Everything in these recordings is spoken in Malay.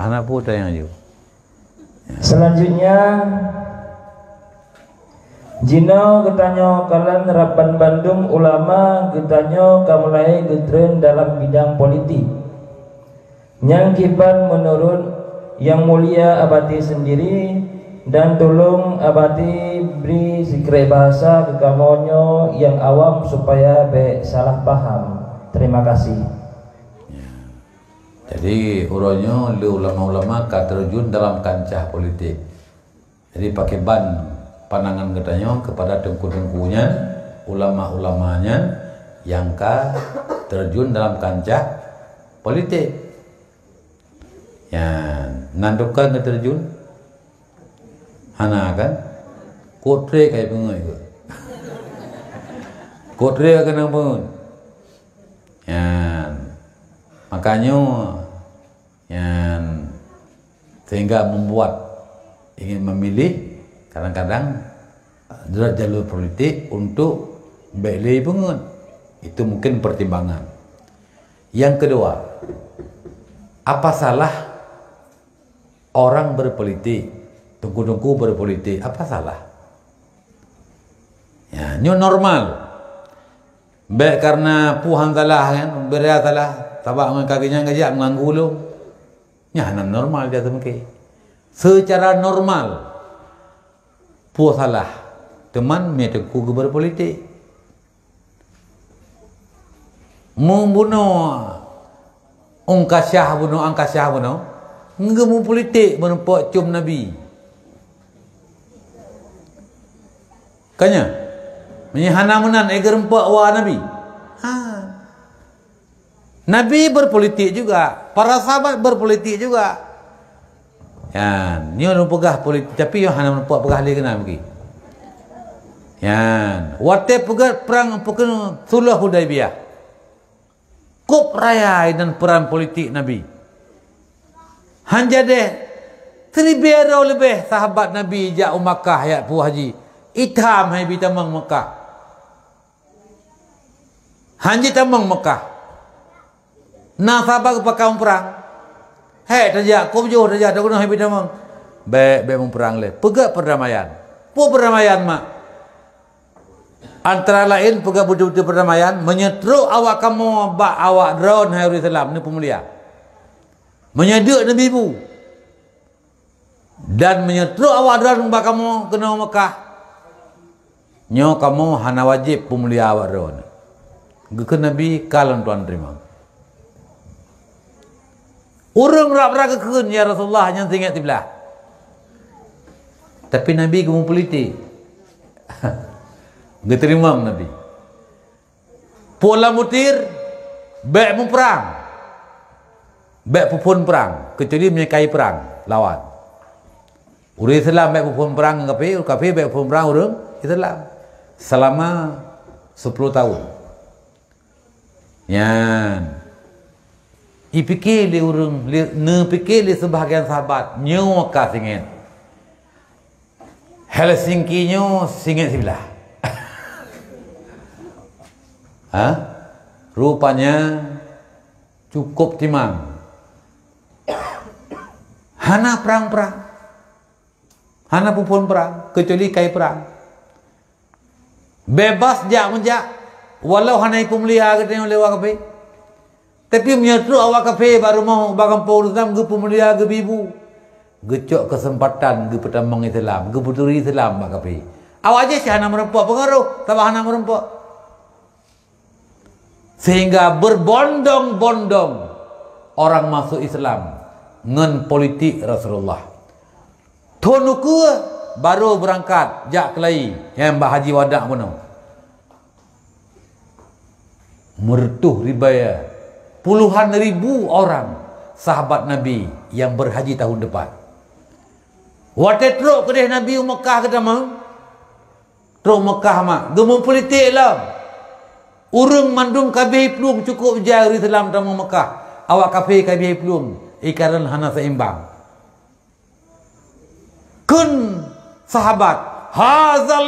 anak putra yang aju. Selanjutnya Jino getanyo kalian Rapan Bandung ulama getanyo kamulai getren dalam bidang politik. Yang kiban menurut yang mulia abadi sendiri dan tolong abadi beri zikre bahasa ke kamonyo yang awam supaya be salah paham. Terima kasih. Jadi uronyo ulama-ulama terjun dalam kancah politik. Jadi pakai ban pandangan katanya kepada tengku-tengkunya, ulama-ulamanya yang terjun dalam kancah politik. Ya, nandukan terjun, hana kan, kotre kayak pengai itu, kotre akan nampun. Ya, makanya, yang sehingga membuat ingin memilih kadang-kadang jalur politik untuk beli pengen, itu mungkin pertimbangan. Yang kedua, apa salah orang berpolitik, tungku-tungku berpolitik, apa salah? Ya, new normal. Baik karena puhan salah kan, beria salah, tabak kakinya ngajak mengganggu lu. Ya, normal dia temui. Secara normal, puh salah, teman meteku berpolitik, membunuh angkasyah bunuh, ngemu politik menempat cium Nabi. Kanya, menyahana menan eger empat wa Nabi. Nabi berpolitik juga, para sahabat berpolitik juga. Ya, ni orang pegah politik, tapi yang hana nampak pegah dia kena pergi. Ya, waktu pegah perang pekun Sulh Hudaibiyah, kup raya dan peran politik Nabi. Hanja deh, 3,000 lebih sahabat Nabi jak Makkah ayat pu haji, itam hai bitamang Makkah. Hanja tamang Makkah. Nah sahabat kepakai perang. Hei tajak, kau jauh tajak, tak guna hai bitamang. Baik perang le. Pegak perdamaian. Pu perdamaian mak. Antara lain pegak betul-betul perdamaian, menyetruk awak kamu bak awak drone hai Islam ni pemulia. Menyeduk Nabi bu. Dan menyetruk awak drone bak kamu kena Mekah. Nyo kamu hana wajib pemulia awak drone. Ke Nabi kalon tuan terima. Urang rak-rak kekun ya Rasulullah yang tinggal sebelah. Tapi Nabi kamu politik. Dia terima Nabi. Pola mutir, baik mu perang, baik pun perang, kecuali menyekai perang lawan. Urang Islam baik pun perang kafir baik pun perang urang Islam selama 10 tahun. Yan. Ipikir li urang, ne pikir li sebahagian sahabat nyawa ka singit. Helsinki nyo singit sebelah. Rupanya cukup timang. Hana perang-perang, hana pun perang, kecuali kai perang. Bebas jak menjak, walau hana ikum liha katanya lewat kafe. Tapi menyertu awak kafe baru mau bagang Islam ke pemulia ke bibu. Gecok kesempatan ke pertambang Islam, ke puteri Islam bak kafe. Awak aja sih hana merempak pengaruh, tak hana merempak. Sehingga berbondong-bondong orang masuk Islam ngen politik Rasulullah. Tonuku baru berangkat jak kelai yang bahaji wadak mana. Mertuh ribaya puluhan ribu orang sahabat Nabi yang berhaji tahun depan. Waktu teruk kedih Nabi Mekah kata mang. Teruk Mekah mak, gemuk politik lah. Urang mandum kabeh pelung cukup jari Islam tamu Mekah. Awak kabeh pelung ikaran hana seimbang. Kun sahabat, hazal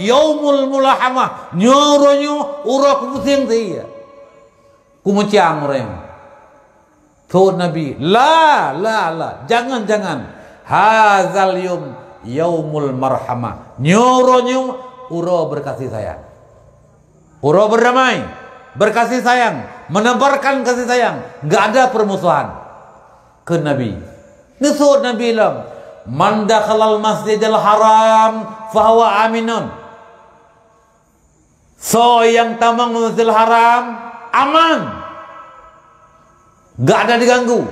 yaumul mulahamah. Nyoronyo urak pusing saya. Kumuciang orang. Tuh Nabi, la, jangan. Hazal yaumul marhamah. Nyoronyo uro berkasih sayang. Uro berdamai, berkasih sayang, menebarkan kasih sayang. Enggak ada permusuhan ke Nabi. Nusut Nabi lam, man dakhalal masjidil haram fahuwa aminun. So yang tamang Masjidil Haram aman, gak ada diganggu.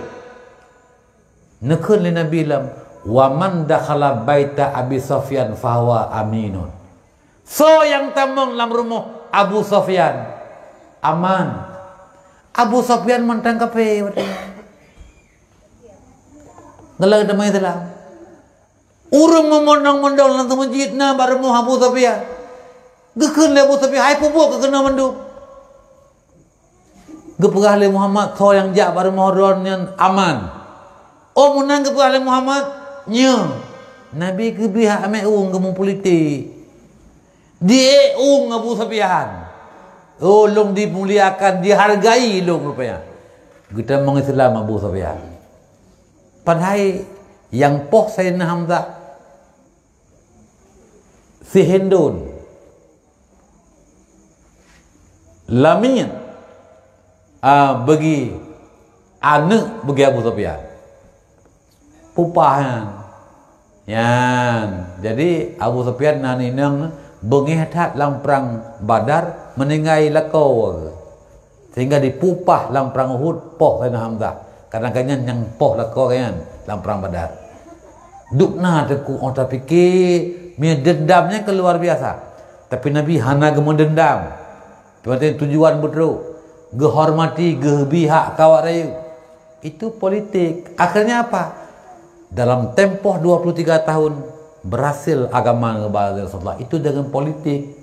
Nekun li Nabi lam, wa man dakhala baita Abi Sufyan fahuwa aminun. So yang tamang dalam rumah Abu Sufyan aman. Abu Sufyan mentang kape ngelang damai telah. Urung memondong-mondong dalam masjid na baru Abu Sufyan. Gekun le Abu Sufyan hai pubuk ke kena manduk. Gepegah le Muhammad kau yang jak baru mohon yang aman. Oh menang gepegah le Muhammad nya. Nabi ke pihak ame ung ke politik. Dia ung Abu Sufyan. Oh long dimuliakan, dihargai long rupanya. Kita mengislam Abu Sufyan. Padahal yang poh Sayyidina Hamzah si Hindun Lamin bagi anak bagi Abu Sufyan pupahan yan. Jadi Abu Sufyan nani nang bengehat dalam perang Badar meninggai lakau sehingga dipupah dalam perang Uhud poh Sayyidina Hamzah. Kadang-kadang yang poh lakau kan dalam perang Badar. Dukna teku orang fikir dia dendamnya keluar biasa. Tapi Nabi hana gemon dendam. Tujuan betul, gehormati, gebihak kawat rayu. Itu politik. Akhirnya apa? Dalam tempoh 23 tahun berhasil agama kepada Rasulullah itu dengan politik.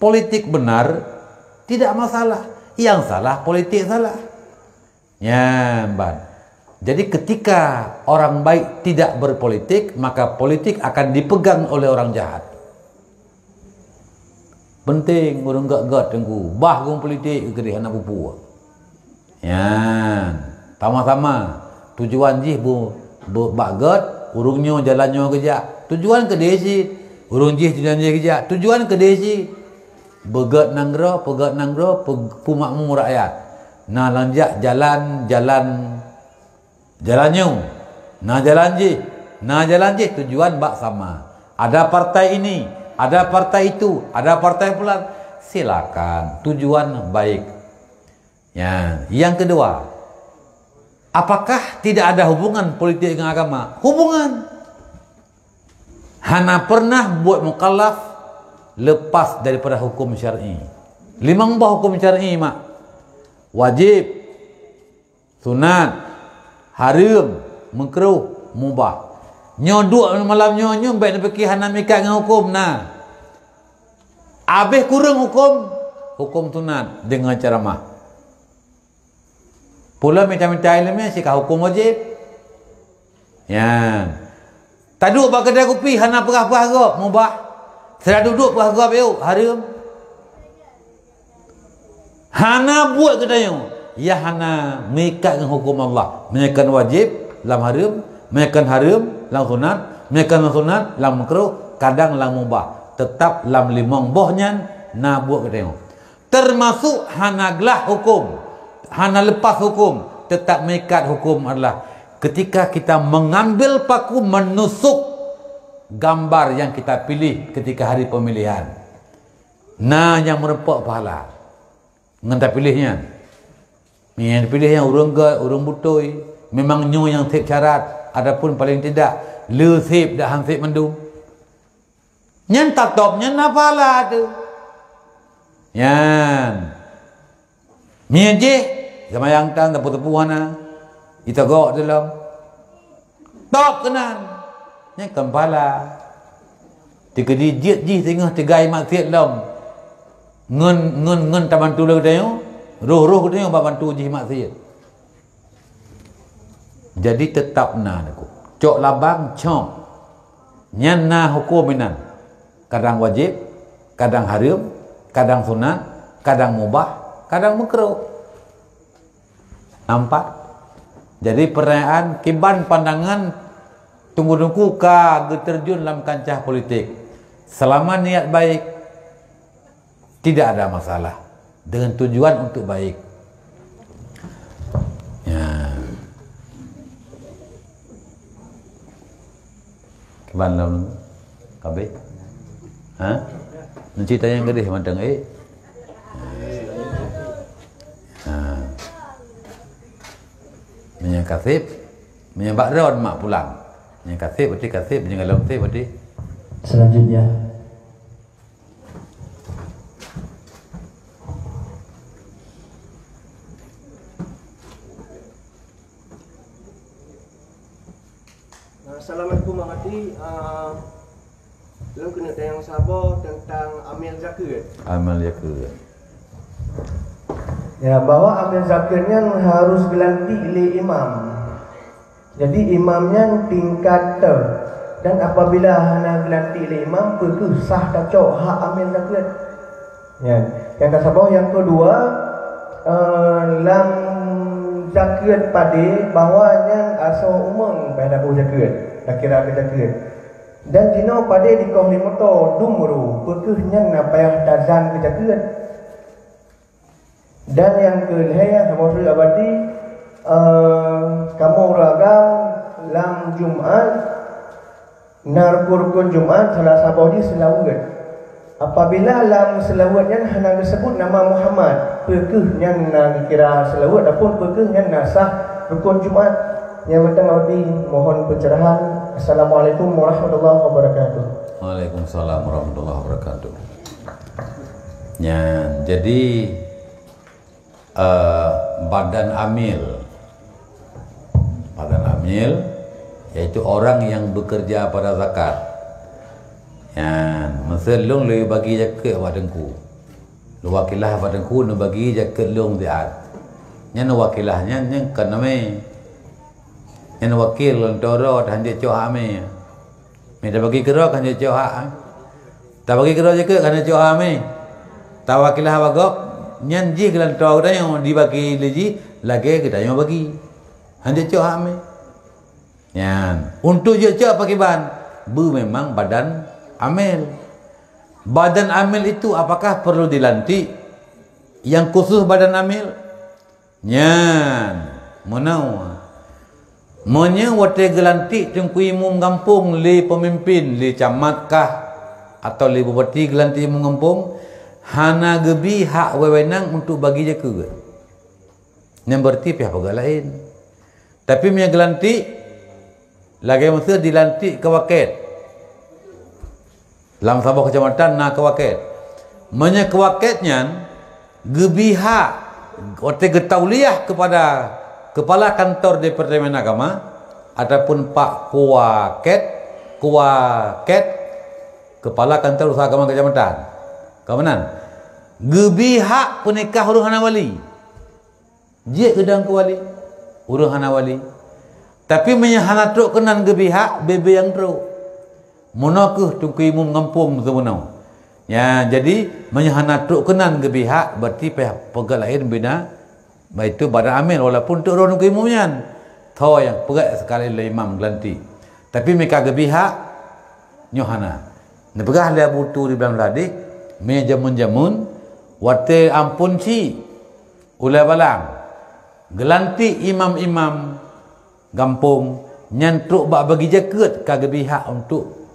Politik benar tidak masalah. Yang salah politik salah. Ya, ban. Jadi ketika orang baik tidak berpolitik, maka politik akan dipegang oleh orang jahat. Penting orang gak tengku bah gong politik ke dia anak pupu. Ya, sama-sama tujuan jih bu bagat urungnya jalannya kerja. Tujuan ke desi, urung jih jalannya kerja. Tujuan ke desi. Begat nanggro, pegat nanggro, pumakmu rakyat. Nah lanjak jalannya. Nah jalan jih tujuan bak sama. Ada partai ini, ada partai itu, ada partai pula. Silakan, tujuan baik. Ya, yang kedua, apakah tidak ada hubungan politik dengan agama? Hubungan. Hana pernah buat mukallaf lepas daripada hukum syar'i. 5 hukum syar'i mak. Wajib, sunat, haram, makruh, mubah. Nyoduk malam nyonyo baik nak fikir hana mikir dengan hukum nah. Habis kurang hukum sunat dengan ceramah. Pula minta-minta ilmu sikah hukum wajib. Ya. Tak duduk bak kedai kopi hana perah-perah mubah. Sedang duduk perah biu haram. Hana buat kedai ya hana mikir dengan hukum Allah. Menyakan wajib dalam haram, menyakan haram dalam sunat, menyakan sunat dalam makruh, kadang dalam mubah. Tetap dalam 5 bohnya na buat kedai. Termasuk hana gelah hukum, hana lepas hukum, tetap mengikat hukum adalah ketika kita mengambil paku menusuk gambar yang kita pilih ketika hari pemilihan. Nah yang merempak pahala. Ngentah pilihnya. Yang pilihnya urang gat, urang butoi, memang nyo yang sip syarat, adapun paling tidak le sip dah hang sip mendung. Nyan tak top nyan apalah tu. Yan. Mien je sama yang tang tepu-tepuan na. Kita gok dalam. Top kenan. Nyan kempala. Tiga dijit ji tengah tegai maksiat lam. Ngen taban tu le tengok. Roh-roh dia yang bantu ji maksiat. Jadi tetap na aku. Cok labang cok. Nyan na hukum minan. Kadang wajib, kadang haram, kadang sunat, kadang mubah, kadang makruh. Nampak? Jadi perayaan kiban pandangan tunggu-tunggu ka terjun dalam kancah politik. Selama niat baik, tidak ada masalah. Dengan tujuan untuk baik. Ya. Kiban dalam kabeh. Ha? Nanti tanya yang gede mandang menyangkasib menyambak rawan mak pulang menyangkasib berarti kasib menyanggalam kasib berarti selanjutnya Assalamualaikum warahmatullahi wabarakatuh. Lalu kena tanya sabar tentang amil zakat. amal zakat. Ya, bahwa amil zakatnya harus gelanti oleh imam. Jadi imamnya tingkat ter. Dan apabila hana gelanti oleh imam, perlu sah kacau hak amil zakat. Ya. Yang kasabah yang kedua, lam zakat pada bahawanya asal umum pada zakat. Dah kira ke zakat. Dan jino pada di kau limoto dumru, perkuhnya nak payah tazan ke zakat. Dan yang kelihaya sama sudah abadi kamu ragam lam Jumat narkurkun Jumat salah sabodi selawat. Apabila lam selawatnya hanya disebut nama Muhammad, perkuhnya nak kira selawat ataupun perkuhnya nasah rukun Jumat. Yang penting abadi mohon pencerahan. Assalamualaikum warahmatullahi wabarakatuh. Waalaikumsalam warahmatullahi wabarakatuh. Ya, jadi badan amil yaitu orang yang bekerja pada zakat. Ya, meselung le bagi zakat badanku. Lu wakilah badanku nu bagi zakat long diat. Nya nu wakilahnya nya kaname. Nya nu wakil lentoro dan dia coha me. Me dah bagi kira kan dia coha. Tak bagi kira zakat kan dia coha me. Tak wakilah bagok nyanji kelan tau dah yang dibagi lagi lagi kita yang bagi hanya cok ame yan untuk je cok pakai ban memang badan amil itu apakah perlu dilantik yang khusus badan amil nyan menau monya wate gelantik tengku imum kampung li pemimpin li camat kah atau li bupati gelantik imum kampung hana gebi hak wewenang untuk bagi zakat. Yang berarti pihak pegawai lain. Tapi punya gelantik lagi masa dilantik ke waket. Dalam sebuah kecamatan nak ke waket. Menya ke waketnya gebi hak ote getauliah kepada kepala kantor Departemen Agama ataupun Pak Kuwaket kepala kantor usaha agama kecamatan. Kawanan gebi hak penikah huruf hana wali je gedang ke wali huruf hana wali tapi menyahana truk kenan gebi hak bebe yang truk monokuh tungku imum ngampung sebenau ya jadi menyahana truk kenan gebi hak berarti pihak pegawai lain bina itu badan amil walaupun tu orang tungku imumnya tho yang pegawai sekali oleh imam gelanti tapi mereka gebi hak nyohana nepegah dia butuh di belakang ladik me jamun-jamun wate ampun si ulai balang gelanti imam-imam kampung nyantruk bak bagi zakat kagak pihak untuk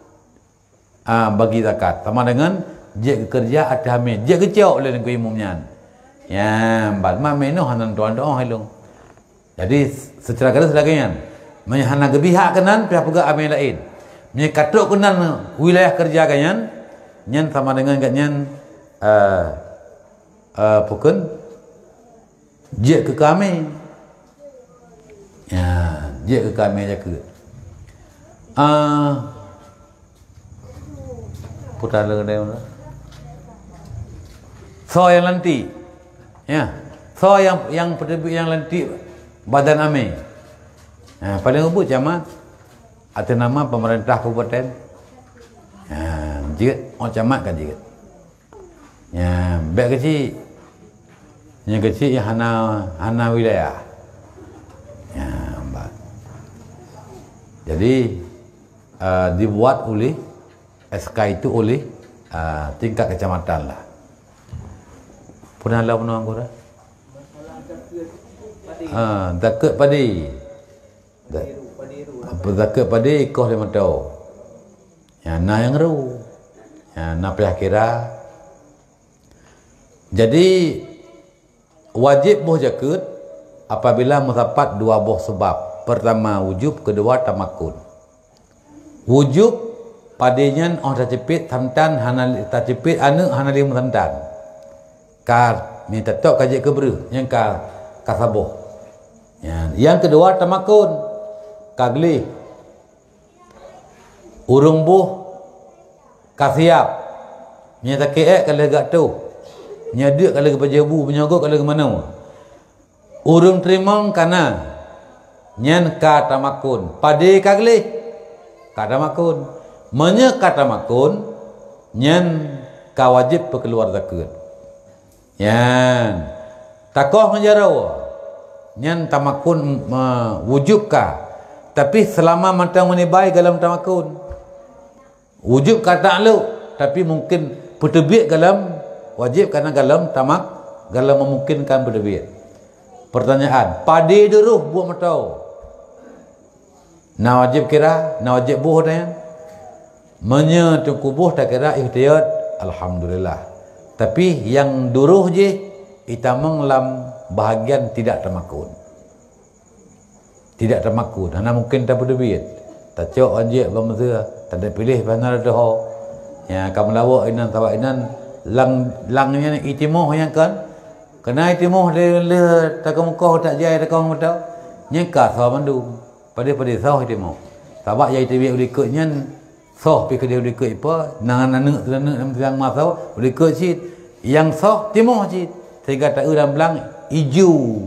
bagi zakat sama dengan je kerja ada me je kecau oleh negeri imumnya ya bal ma meno hanan tuan doa helong jadi secara garis lagi menyahana gebihak kenan pihak pegawai amil lain menyekatruk kenan wilayah kerja kanyan nyan sama dengan nyan pukun je ke kami ya je ke kami zakat putar lagi dia so yang lantik ya so yang lantik badan ame paling ubut camat atas nama pemerintah kabupaten jigat camat kan jigat ya baik kecil yang hana wilayah ya Jadi dibuat oleh SK itu oleh tingkat kecamatan lah. Pernah lah penuang kau dah? Zakat padi. Zakat padi kau 5 tahun. Ya, na yang ru. Ya, na pihak kira. Jadi wajib buh zakat apabila mendapat 2 buah sebab. Pertama wujub, kedua tamakun. Wujub padanya orang tercepit tamtan hana tercepit anak hana lima tamtan. Kar ni tetap kaji keber yang kasaboh. Yang kedua tamakun. Kagli urung buh kasiap. Nya takek kalau gak tu. Nya dia kalau ke pajabu penyogot kalau ke mana. Urung terima kana nyan katamakun. Padi kagli katamakun. Menya katamakun nyan kawajib pekeluar zakat. Yan takoh menjarawa nyan tamakun wujub ka. Tapi selama matang menibai dalam tamakun wujub kata lu, tapi mungkin bertebik dalam wajib karena dalam tamak dalam memungkinkan bertebik. Pertanyaan, padi duruh buah matau. Na wajib kira, na wajib buh dan menya tukubuh tak kira ihtiyat, alhamdulillah. Tapi yang duruh je itamang lam bahagian tidak tamakun. Tidak tamakun, hanya mungkin tak berdebit. Tak cok anjek bangsa, tak ada pilih benar dah. Ya, kamu lawak inan tawak inan langnya itimuh yang kan. Kena itimuh le tak muka tak jai tak kau tahu. Nyeka saw bandung. Pada saw itimuh. Sabak jai tibi ulikut nyan saw pi kedai ulikut apa? Nangan anak tenak yang masau ulikut sit. Yang saw timuh sit. Sehingga tak dalam belang ijo.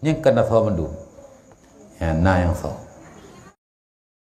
Nyeka saw bandung. Ya, na yang saw.